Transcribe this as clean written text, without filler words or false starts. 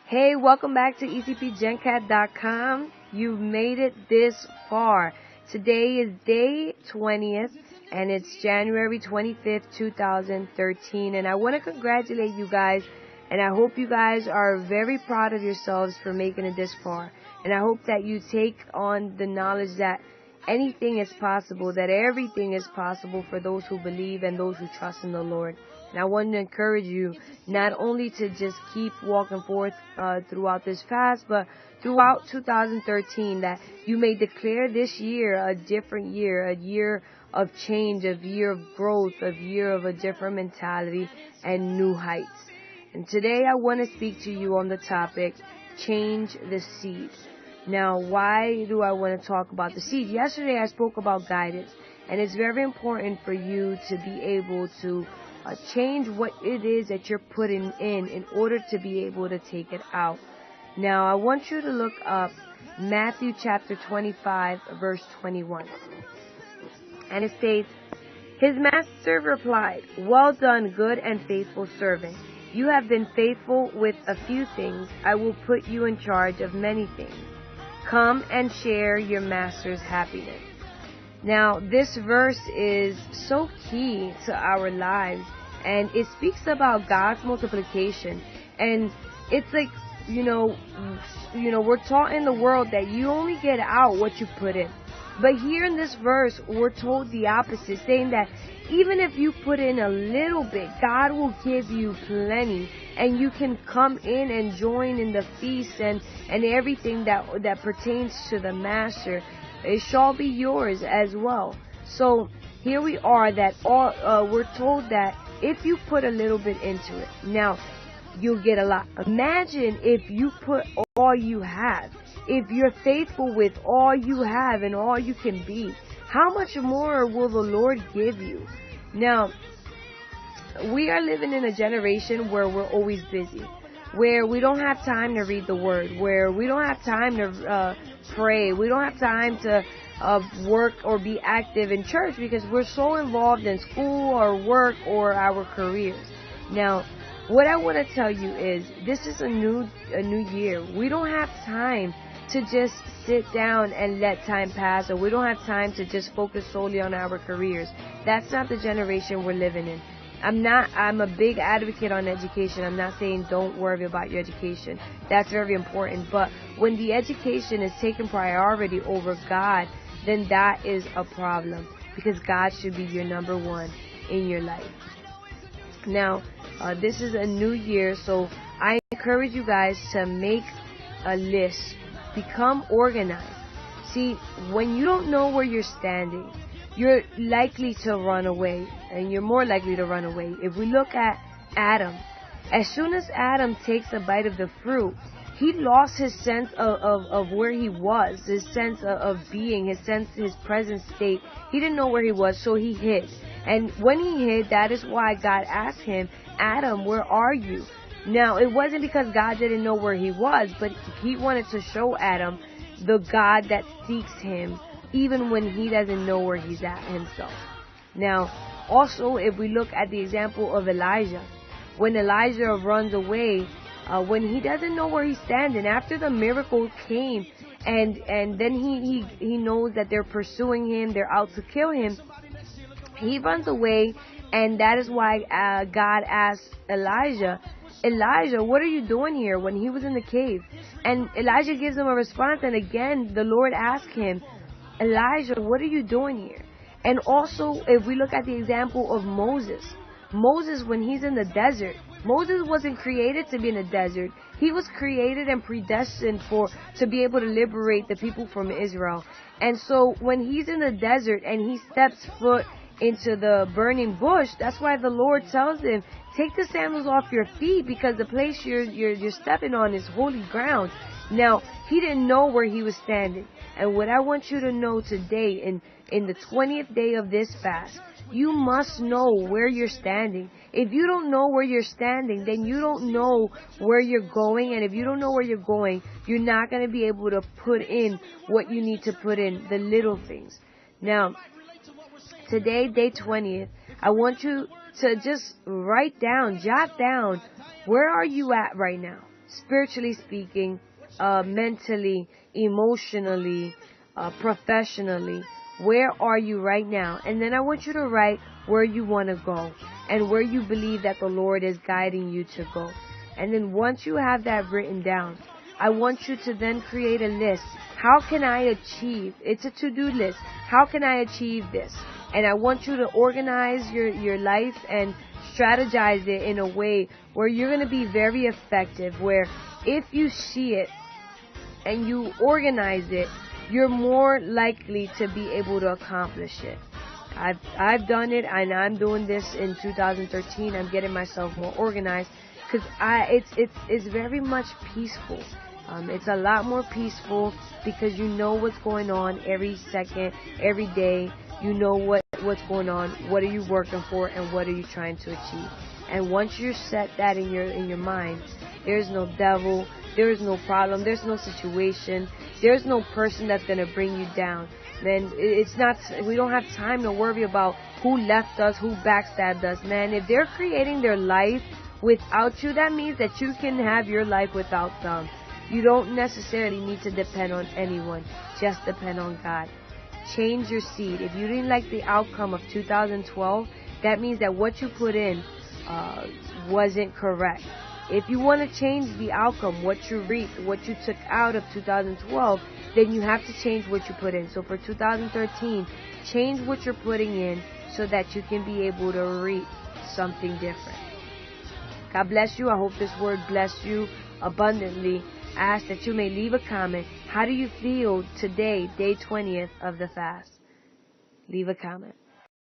Hey, welcome back to ECPGencat.com. You've made it this far. Today is day 20th, and it's January 25th, 2013. And I want to congratulate you guys, and I hope you guys are very proud of yourselves for making it this far. And I hope that you take on the knowledge that anything is possible, that everything is possible for those who believe and those who trust in the Lord. And I want to encourage you not only to just keep walking forth throughout this fast, but throughout 2013, that you may declare this year a different year, a year of change, a year of growth, a year of a different mentality and new heights. And today I want to speak to you on the topic, change the seed. Now, why do I want to talk about the seed? Yesterday I spoke about guidance, and it's very important for you to be able to change what it is that you're putting in order to be able to take it out. Now, I want you to look up Matthew chapter 25, verse 21. And it states, "His master replied, 'Well done, good and faithful servant. You have been faithful with a few things. I will put you in charge of many things. Come and share your master's happiness.'" Now, this verse is so key to our lives, and it speaks about God's multiplication. And it's like, we're taught in the world that you only get out what you put in. But here in this verse, we're told the opposite, saying that even if you put in a little bit, God will give you plenty, and you can come in and join in the feast and everything that pertains to the master. It shall be yours as well. So here we are, that we're told that if you put a little bit into it, now you'll get a lot. Imagine if you put all you have. If you're faithful with all you have and all you can be, how much more will the Lord give you? Now, we are living in a generation where we're always busy, where we don't have time to read the Word, where we don't have time to pray, we don't have time to work or be active in church because we're so involved in school or work or our careers. Now, what I want to tell you is, this is a new year. We don't have time to just sit down and let time pass, or we don't have time to just focus solely on our careers. That's not the generation we're living in. I'm a big advocate on education. I'm not saying don't worry about your education. That's very important. But when the education is taking priority over God, then that is a problem, because God should be your number one in your life. Now, this is a new year, so I encourage you guys to make a list. Become organized. See, when you don't know where you're standing, you're likely to run away, and you're more likely to run away. If we look at Adam, as soon as Adam takes a bite of the fruit, he lost his sense of where he was, his sense of being, his present state. He didn't know where he was, so he hid. And when he hid, that is why God asked him, "Adam, where are you?" Now, it wasn't because God didn't know where he was, but he wanted to show Adam the God that seeks him, even when he doesn't know where he's at himself. Now, also, if we look at the example of Elijah, when Elijah runs away, when he doesn't know where he's standing, after the miracle came, and then he knows that they're pursuing him, they're out to kill him, he runs away, and that is why God asked Elijah, "Elijah, what are you doing here?" when he was in the cave. And Elijah gives him a response, and again, the Lord asked him, "Elijah, what are you doing here?" And also, if we look at the example of Moses, when he's in the desert, Moses wasn't created to be in the desert. He was created and predestined to be able to liberate the people from Israel. And so when he's in the desert and he steps foot into the burning bush, that's why the Lord tells him, "Take the sandals off your feet, because the place you're stepping on is holy ground." Now, he didn't know where he was standing. And what I want you to know today, in the 20th day of this fast, you must know where you're standing. If you don't know where you're standing, then you don't know where you're going. And if you don't know where you're going, you're not going to be able to put in what you need to put in, the little things. Now, today, day 20th, I want you to just jot down, where are you at right now? spiritually speaking, mentally, emotionally, professionally. Where are you right now? And then I want you to write where you want to go and where you believe that the Lord is guiding you to go. And then once you have that written down, I want you to then create a list. How can I achieve? It's a to-do list. How can I achieve this? And I want you to organize your life and strategize it in a way where you're going to be very effective, where if you see it and you organize it, you're more likely to be able to accomplish it. I've done it, and I'm doing this in 2013. I'm getting myself more organized because it's very much peaceful. It's a lot more peaceful because you know what's going on every second, every day. You know what's going on. What are you working for, and what are you trying to achieve? And once you set that in your mind, there's no devil, there is no problem, there's no situation, there's no person that's gonna bring you down. Man, it's not. We don't have time to worry about who left us, who backstabbed us. Man, if they're creating their life without you, that means that you can have your life without them. You don't necessarily need to depend on anyone. Just depend on God. Change your seed. If you didn't like the outcome of 2012, that means that what you put in wasn't correct. If you want to change the outcome, what you reaped, what you took out of 2012, then you have to change what you put in. So for 2013, change what you're putting in so that you can be able to reap something different. God bless you. I hope this word blessed you abundantly. I ask that you may leave a comment. How do you feel today, day 20th of the fast? Leave a comment.